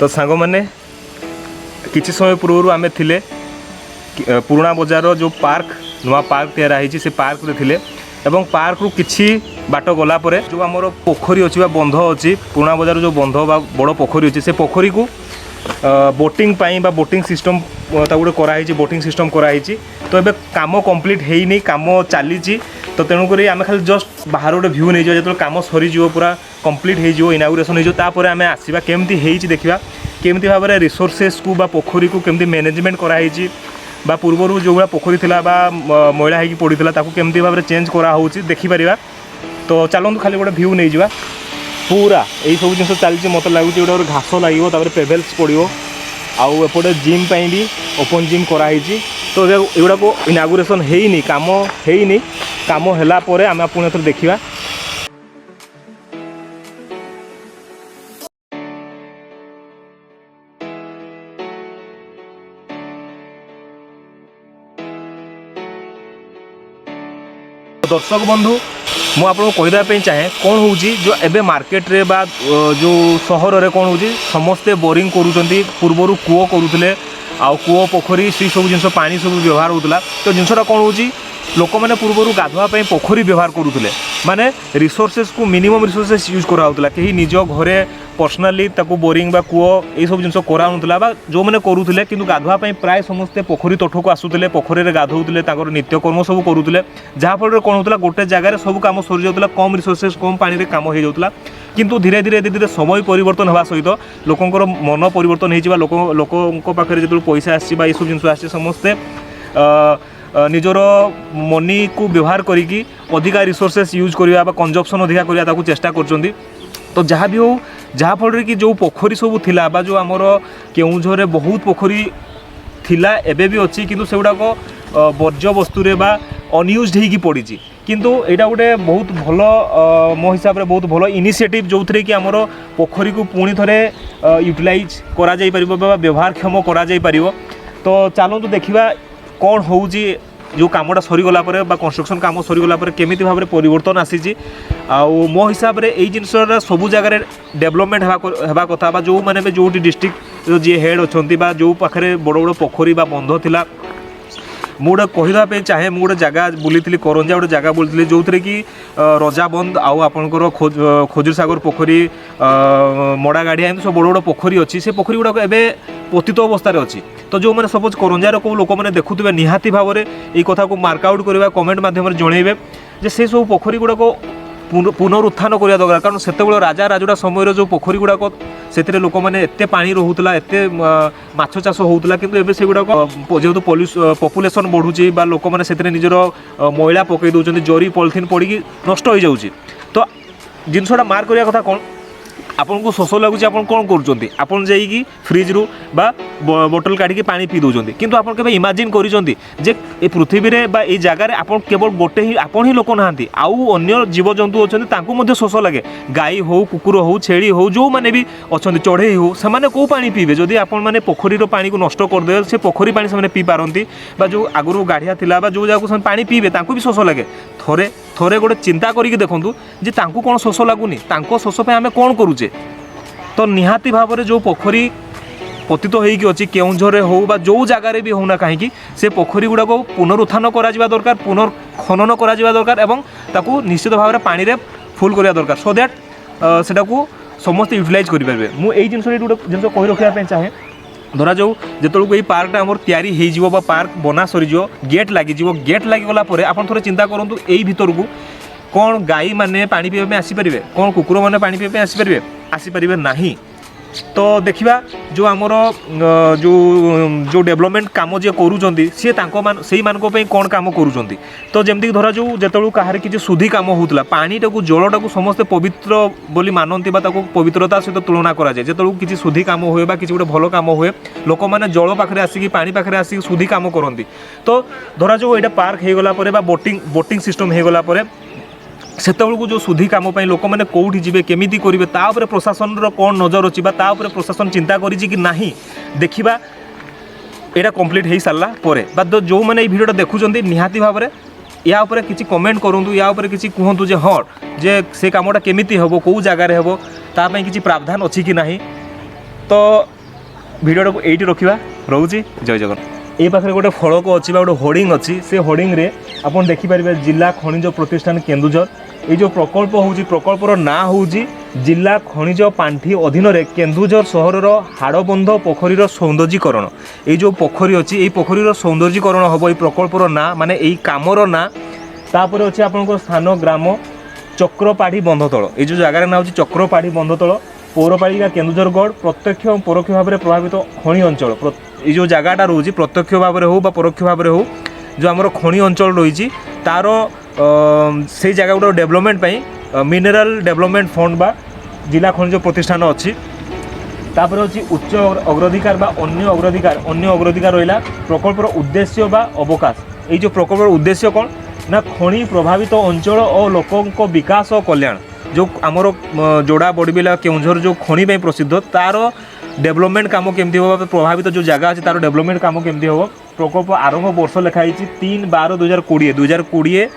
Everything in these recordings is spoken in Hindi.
तो सांग मैंने किसी समय पूर्व आम थिले पुराणा बजार जो पार्क नुआ पार्क तैयार से पार्क रे थिले एवं पार्क रु किछि बाट गला परे जो आमर पोखरी अच्छी बंध अच्छी पुराणा बजार जो बंध बा बड़ पोखरी अच्छी से पोखरी को बोटिंग पाई बा बोटिंग सिस्टम गोटे कराई बोटिंग सिस्टम कराई तो ये कम कंप्लीट है कम चली तो तेणुक आम खाली जस्ट बाहर गोटे भ्यू नहीं जो कम सरीज पूरा कंप्लीट हो इनागुरेसन होपर आम आसवा केमती देखा केमती भाव में रिसोर्सेस को बा पोखरी को केमती मैनेजमेंट कराई बा पूर्वर जो भाया पोखरी थिला बा मैला होगी पड़ता ताकू केमती भाव में चेंज कराऊँ देखिपर। तो चलतु खाली गोटे भ्यू नहीं जा पूरा यही सब जिन चलती मत लगुच गोटे घास लगे पेभेल्स पड़ो आउ एपटे जिम भी ओपन जिम कराई तो एगुड़ा को इनागुरेसन होनी कम है आम पुणी थोड़ा देखा। दर्शक बंधु मु आपको कहीदें चाहे कौन हूँ जो एबे मार्केट रे बा जो सहर रे कौन हूँ समस्ते बोरिंग करूँ पूर्वर कूओ करूले आउ कूओ पोखरी से सब जिन पानी सब व्यवहार होता तो जिनसा कौन हूँ लोक मैंने पूर्वर गाधुआपाई पोखरी व्यवहार करूले माने रिसोर्सेस को मिनिमम रिसोर्सेस यूज कराला कहीं निज घरे पर्सनाली ताकू बोरिंग बा कूओ ये सब जिन कराला बा जो मैंने करूले कि गाधुआपाई प्राय समस्ते पोखरी तठू को आसुले पोखरी गाधोले नित्यकर्म सब करूले जहाँफल कौन होता गोटे जगार सब कम सरी जाता कम रिसोर्सेस कम पानी कम हो जाता किंतु धीरे धीरे धीरे समय परिवर्तन होगा सहित लोकंर मन परिवर्तन हो लोक पाखे जो पैसा आसी सब जिन आसी समस्ते निजर मनी को व्यवहार करी अधिका रिसोर्सेस यूज करवा कंजप्शन अधिका करने चेष्टा कर तो जहाँ भी हो जहाँफल कि जो पोखरी सब थिला बा जो आमर केउझर बहुत पोखरी थिला एबे भी अच्छी किंतु से गुड़ाक वर्ज्य वस्तु बा अनयूज्ड होगी पड़ी किंतु यहाँ गोटे बहुत भल मो हिसाब से बहुत भल इनिशिएटिव जो थे कि आमर पोखरी को पुणी थे यूटिलाइज करा जाई परिबो बा व्यवहारक्षम करा जाई परिबो। तो चलतु देखा कौन हूँ जो कामटा सरीगला कंस्ट्रक्शन कम सरीगला केमी भाव में परिवर्तन आसी आउ मो हिसाब से यही जिनसा सबू जगार डेवलपमेंट होगा कथा जो मैंने जो डिस्ट्रिक्ट जी हेड अच्छा जो पाखे बड़ बड़ पोखरी बंध थिला मुझे कहीदें चाहे मुझे जगह बुली करंजा गोटे जगह बुली जो थे कि रजाबंद आउ आपंकर खोजुर सागर पोखरी मड़ा गाड़िया एम सब बड़ बड़ पोखरी अच्छी से पोखरी गुड़ाक एवं पतित अवस्था अच्छी तो जो मैंने सपोज करंजार को लोक मैंने देखुवे निहाती भाव में ये कथा को मार्कआउट करवा कमेंट मध्यम जनइबे जे से सब पोखरी गुड़ाक पुनरुत्थान करवा दरकार कारण से राजा राजुड़ा समय जो पोखरी गुड़ाक से लोक मैंने एत पा रोला एत माछ चाष होता कि एवं से गुड़ाक जेहेतु पपुलेसन बढ़ुची लोक मैंने से निजर मैला पकई दौरान जरी पॉलिथिन पड़ी नष्ट हो जाऊँगी तो जिनसा मार्क करने कथा कौन आपन को शोष लगुच आप कौन कर जाइए फ्रिज रु बा बोतल काढ़ी पानी पी दौरान किंतु आप केवल इमाजिन करिसेंती जे ए पृथ्वी रे बा ए जगार आप केवल गोटे ही आपन ही लोक नहांती आउ अन्य जीवजंतु अच्छा तांकू मध्य शोष लगे गाई हो कुकुर हो छेली हो जो मैंने भी अच्छा चढ़ई हो से कौ पानी पीबे जदि आपण मैंने पोखरीर पानी को नष्ट करदे से पोखरी पानी से पी पारती जो आगुरी गाढ़िया थिला बा जो जगह पानी पीबे तांकू भी शोष लगे थोड़े थोड़े गोटे चिंता करके देखूँ जे तांकू कौन शोष लगुनि तांको शोष पे आम कौन करुचे तो निहाती भाव में जो पोखरी पतित होगी अच्छी केउझर हो बा जो जगार भी होना कहीं से पोखरी गुड़ा को पुनरुत्थान करा दरकार पुनर्खनन करा दरकार एवं ताकू निश्चित भाव में पानी रे फुल करा दरकार सो दैट सेटा को समस्त यूटिलाइज करेंगे। मुझे जिन जिन कही रखापी चाहे धरा जाऊ जो ये पार्कटा आम तैयारी हो पार्क बना सरीज गेट लगी गेट लगिगला आप थोड़े चिंता करूँ यही भितर को कौन गाई मैंने पानी पीवा आसीपारे कौन कुकुर मैंने पानी पीवा आसीपारे नहीं तो देखा जो आमर जो डेवलपमेंट काम जी करूँ सी से कौन कम करूँ तो जमती धरा जो जो कहार कि शुद्धि कम होता पानीटा को जलटा को समस्ते पवित्र बोली मानती पवित्रता सहित तुलना कराए जो किसी शुद्धि कम हुए कि गोटे भल कम हुए लोक मैंने जल पाखे आसिक पानी पाखे आसिक शुद्धि कम करती तो धरा जो यहाँ पार्क हो गला बोटिंग सिस्टम हो गला सेतबेलू जो शुद्धि कम लोक मैंने कौटी जी केमी करेंगे तापर प्रशासन कौन नजर अच्छी तापर प्रशासन चिंता कि नहीं देखा यहाँ कम्प्लीट हो सारा पर जो मैंने भिडियो देखुं निहाती भाव में या उपरे किसी कमेंट करूँ या उपरे किसी कहतु जे हाँ जे से कामटा केमिति हम कौ जगार हम तापाई किसी प्रावधान अच्छी कि नहीं तो भिडियो को यही रखा रोचे जय जगन्नाथ। ये पाखे गोटे फलक अच्छी गोटे होर्डिंग अच्छी से होर्डिंग रे आप देखिपारे जिला खनिज प्रतिष्ठान केन्दुझर। ये जो प्रकल्प होउची प्रकल्पर ना होउची जिला खनिज पांठी अधीन रे केन्दुझर सहरर हाड़बंध पोखरीर सौंदर्यीकरण। ये जो पोखरी अच्छी ये पोखरीर सौंदर्यीकरण हम ये प्रकल्पर ना माने यही कामर ना। तापर अच्छे आपंकर स्थान ग्राम चक्रपाढ़ी बंधतल। ये जो जगार ना होची चक्रपाढ़ी बंधतल पौरपालिका केन्दुझरगढ़ प्रत्यक्ष और परोक्ष भाव में प्रभावित खनि अंचल। ये जो जगहटा रोचे प्रत्यक्ष भाव में हो बा परोक्ष भाव में हो जो आमर खनि अंचल रही तार से जगह गुड़ा डेवलपमेंट मिनेराल डेवलपमेंट फंड बा जिला खनिज प्रतिष्ठान अच्छी। तापर अच्छी उच्च अग्राधिकार बा अन्य अग्राधिकार रहा प्रकल्पर उद्देश्य बा अवकाश। ये जो प्रकल्पर उद्देश्य कौन ना खनि प्रभावित अंचल और लोकों विकास और कल्याण जो आमर जोड़ा बड़बिला केउंझर जो खनि में प्रसिद्ध तार डेवलपमेंट काम केमती हो प्रभावित जो जगह अच्छे तार डेवलपमेंट काम केमती हो। प्रकल्प आरंभ वर्ष लिखाई 3/12/2020 2020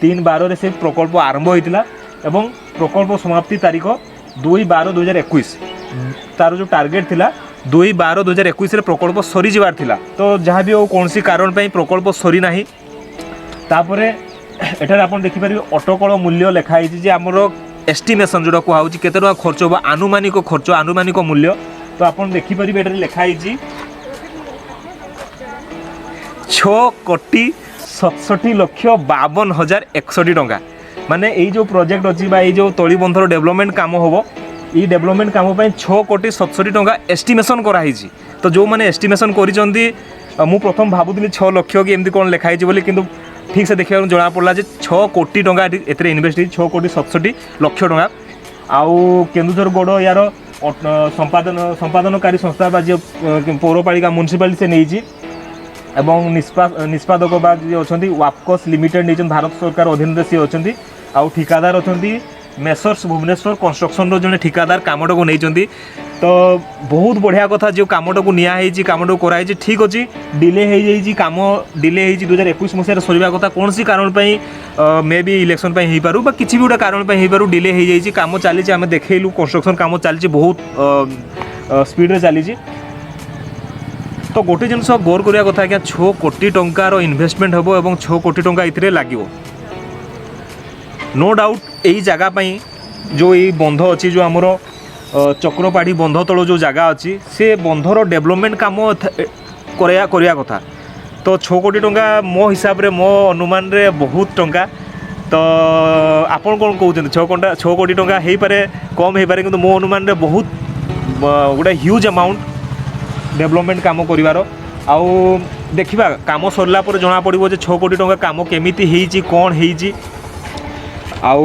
3/12 से प्रकल्प आरंभ होता एवं प्रकल्प समाप्ति तारीख 2/12/2021 तार जो टार्गेट थिला 2/12/2021 प्रकल्प सरी जबार थिला। तो जहाँ भी हो कौन सी कारण प्रकल्प सरी ना। तापर एठार आप देखिपारे अटकल मूल्य लिखाई जे आमर एस्टिमेशन जोड़ा कहुच्छी केते टका खर्च हो खर्च आनुमानिक मूल्य। तो आप देखिपारे ये लिखाई 6,67,52,061 टंका माने ये जो प्रोजेक्ट अच्छी ये जो तलीबंधर डेवलपमेंट काम हम ये डेवलपमेंट काम 6,67,000 टंका एस्टिमेशन कराई। तो जो मैंने एस्टिमेशन करिसेंती मु प्रथम भावुली 6 लाख कि एमती कौन लिखाई बोली किंतु ठीक से देखा जना पड़ा 6 कोटी टंका एते इन्वेस्ट 6,67,00,000 टंका। आउ केन्दुझरगढ़ यार संपादनकारी संस्था बा जो पौरपालिका म्युनिसिपालिटी से नहीं एवं निष्पादक बा जो अच्छा वापकस लिमिटेड नहीं भारत सरकार अधीन सी अच्छा आउ ठिकादार अच्छा मेसर्स भुवनेश्वर कंस्ट्रक्शन रो जने ठिकादार कामटा को नहीं। तो बहुत बढ़िया कथा जो कामटा को नियाई कामटा को कराई ठीक अच्छी डिले हो जाइए काम डिले हो 2021 मसीह सरीवा कथा कौन सी कारण मे बी इलेक्शन हो पारू बा किसी भी गोटे कारण हो पारू डिले हो जाइए काम चली आम देखलु कंस्ट्रक्शन काम चली बहुत स्पीड रे चली। तो गोटे जिनस गौर करिया कथा आज्ञा 6 कोटी टंकार इन्वेस्टमेंट हम और 6 कोटी टंका ये लगे नो डाउट यही जगह जो ये बंध अच्छी जो आमर चक्रपाढ़ी बंध तल जो जगह अच्छी से बंधर डेवलपमेंट काम करिया कथा। तो 6 कोटी टंका मो हिसाब रे मो अनुमान रे बहुत टंका। तो आपन कौन कहते 6 कोटी टंका हो पारे कम हो पारे कि मो अनुमान रे बहुत गोटे ह्यूज अमाउंट डेवलपमेंट काम करिवार। आउ देखिबा काम सरला पर जना पड़िबो जे 6 कोटी टंका काम केमिति हेइची कोन हेइची। आउ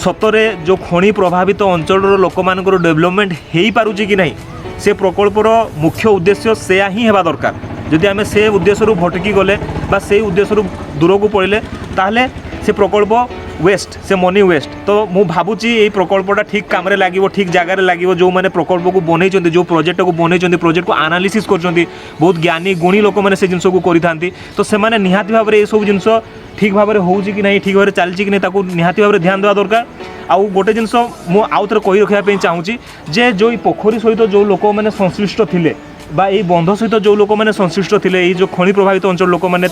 सतरे जो खनि प्रभावित अंचल लोक मान डेवलपमेंट हो पारुची कि नहीं से प्रकल्पर मुख्य उद्देश्य से ही हेबा दरकार। जदि आम से उद्देश्य भटकी गले बा से उद्देश्य दूर को पड़े ताहले से प्रकल्प वेस्ट से मनी वेस्ट। तो मु भावुची ये प्रकल्पटा ठीक काम लगे ठीक जगार लगे जो मैंने प्रकल्प को बनई जो प्रोजेक्ट को बनई प्रोजेक्ट को आनालीसिस कर बहुत ज्ञानी गुणी लोक मैंने से जिनस को करि तो से माने निहाती भाव में ये सब जिनस ठीक भाव में होउची कि नहीं ठीक भाव में चलची कि नहीं ताकू निहाती भाव में ध्यान देवा दरकार। आउ गोटे जिनस मु आउ थे कही रखापी चाहूँगी जे जो पोखरी सहित जो लोक मैंने संश्लिष्ट थिले बा ये बंध सहित जो लोक मैंने संश्लिष्ट थिले ये जो खनि प्रभावित अंचल लोक मैंने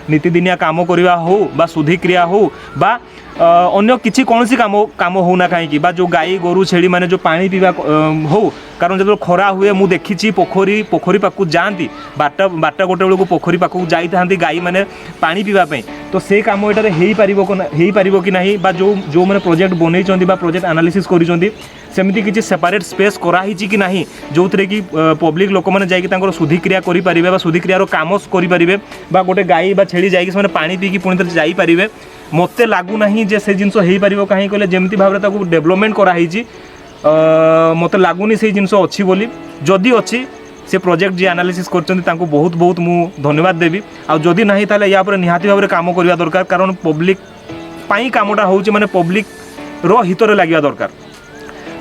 नीतिदिनिया काम करवा हो बा शुद्धिक्रिया हो बा अन्य किसी कौन सी काम होना कहीं बा जो गाई गोरु छेड़ी मैंने जो पानी पीवा हो कारण जो खरा हुए मुझे देखी पोखरी पाक जाती 12टा गोटे बेलू पोखरी पाक जाती गाई मैंने पानी पीवाई। तो से कम ये हो कि नहीं बा जो मैंने प्रोजेक्ट बनई प्रोजेक्ट एनालिसिस करी सेमती किसी सेपरेट स्पेस कराई कि नहीं जो थे कि पब्लिक लोक मैंने जाकर शुद्धिक्रिया करें शुद्धिक्रियार काम करें बा गोटे गाई बा छेड़ी जाकि पानी पीकी पुणी थे जापारे मत लगुना जे से जिनस हो पार कहीं कहले जमी भाव में डेवलपमेंट कराई मत लगुनि से जिनस अच्छी बोली जदि अच्छी से प्रोजेक्ट जी एनालिसिस कर बहुत बहुत मु धन्यवाद देवी। आ जदि नहीं ताले या पर निहाती भाव में काम करवा दरकार कारण पब्लिक पाई कामटा होउची माने पब्लिक रो हितरे लागिया दरकार।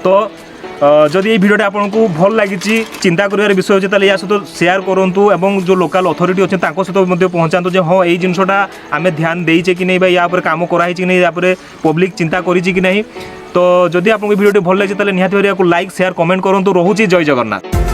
तो जदि ये भिडियोटा आपको भल लगी चिंता कर विषय अच्छे या सहित शेयर करूँ और जो लोकल अथॉरिटी अच्छे सहित पहुँचातु जे हाँ ये जिनसटा आम ध्यान देचे कि नहीं या काम कराई कि नहीं या पब्लिक चिंता करी कि नहीं। तो जदि आपको भिडियो भल लगे निहाती भाव लाइक शेयर कमेंट करूँ। रोचे जय जगन्नाथ।